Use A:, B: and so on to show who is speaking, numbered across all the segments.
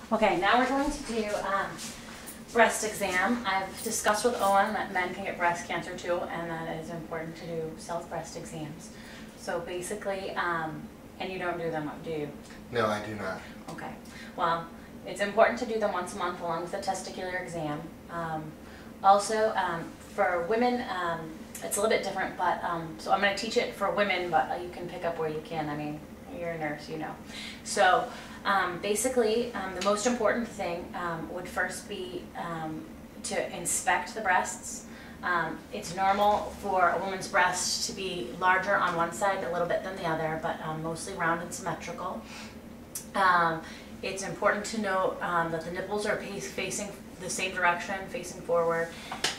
A: Okay, now we're going to do breast exam. I've discussed with Owen that men can get breast cancer too, and that it is important to do self-breast exams. So basically, and you don't do them, do you?
B: No, I do not.
A: Okay. Well, it's important to do them once a month along with a testicular exam. Also, for women, it's a little bit different, but so I'm going to teach it for women, but you can pick up where you can. I mean, you're a nurse, you know. So basically, the most important thing would first be to inspect the breasts. It's normal for a woman's breast to be larger on one side a little bit than the other, but mostly round and symmetrical. It's important to note that the nipples are facing the same direction, facing forward,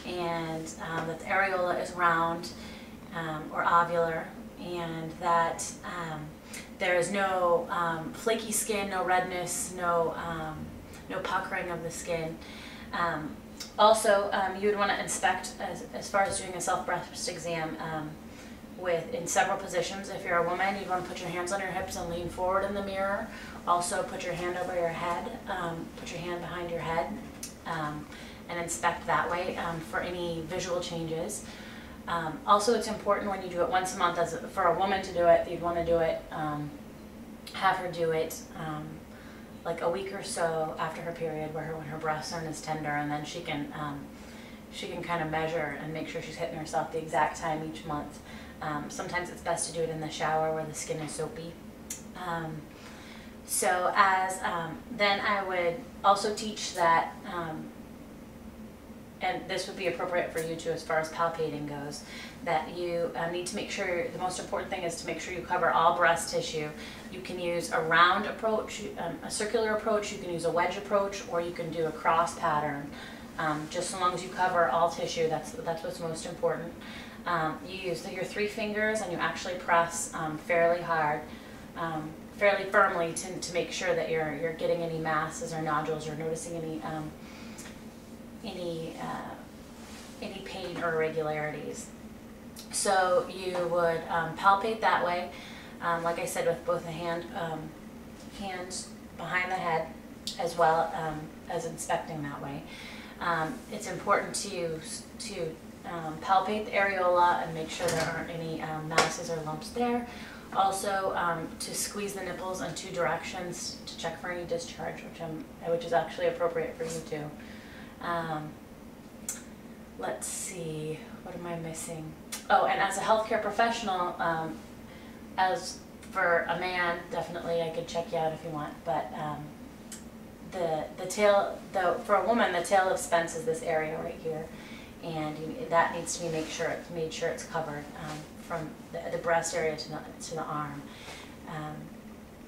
A: and that the areola is round or ovular, and that there is no flaky skin, no redness, no puckering of the skin. Also, you would want to inspect as far as doing a self-breast exam in several positions. If you're a woman, you'd want to put your hands on your hips and lean forward in the mirror. Also, put your hand over your head, put your hand behind your head, and inspect that way for any visual changes. Also, it's important when you do it once a month, for a woman to do it, you'd want to do it, have her do it like a week or so after her period, when her breasts aren't as tender, and then she can kind of measure and make sure she's hitting herself the exact time each month. Sometimes it's best to do it in the shower where the skin is soapy. Then I would also teach that, and this would be appropriate for you too as far as palpating goes, that you need to make sure, the most important thing is to make sure you cover all breast tissue. You can use a round approach, a circular approach, you can use a wedge approach, or you can do a cross pattern. Just so long as you cover all tissue, that's what's most important. You use your 3 fingers and you actually press fairly hard, fairly firmly to make sure that you're getting any masses or nodules, or noticing any pain or irregularities. So you would palpate that way, like I said, with both the hands behind the head, as well as inspecting that way. It's important to palpate the areola and make sure there aren't any masses or lumps there. Also, to squeeze the nipples in 2 directions to check for any discharge, which is actually appropriate for you too. Let's see, what am I missing? Oh, and as a healthcare professional, as for a man, definitely I could check you out if you want, but for a woman, the tail of Spence is this area right here, and that needs to be made sure it's covered from the breast area to the arm,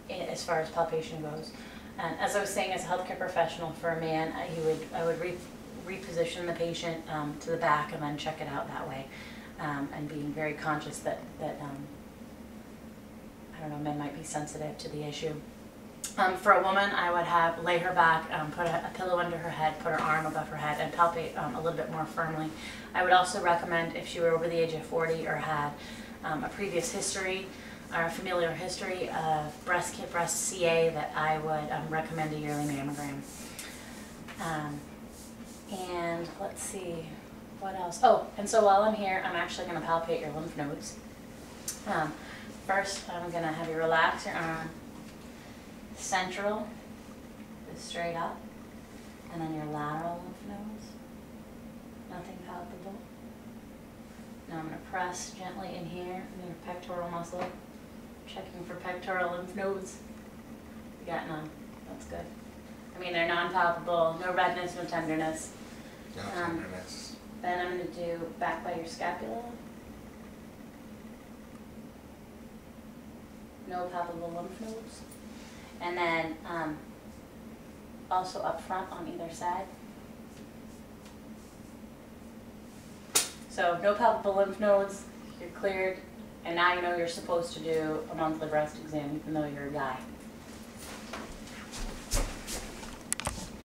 A: as far as palpation goes. And as I was saying, as a healthcare professional, for a man, I would reposition the patient to the back and then check it out that way, and being very conscious that I don't know, men might be sensitive to the issue. For a woman, I would lay her back, put a pillow under her head, put her arm above her head, and palpate a little bit more firmly. I would also recommend, if she were over the age of 40 or had a previous history or a familial history of breast CA, that I would recommend a yearly mammogram. And let's see, what else? Oh, and so while I'm here, I'm actually going to palpate your lymph nodes. First, I'm going to have you relax your arm. Central is straight up, and then your lateral lymph nodes, nothing palpable. Now I'm going to press gently in here, in your pectoral muscle, checking for pectoral lymph nodes. You got none. That's good. I mean, they're non-palpable, no redness, no tenderness.
B: No tenderness.
A: Then I'm going to do back by your scapula. No palpable lymph nodes. And then also up front on either side. So no palpable lymph nodes, you're cleared, and now you know you're supposed to do a monthly breast exam even though you're a guy.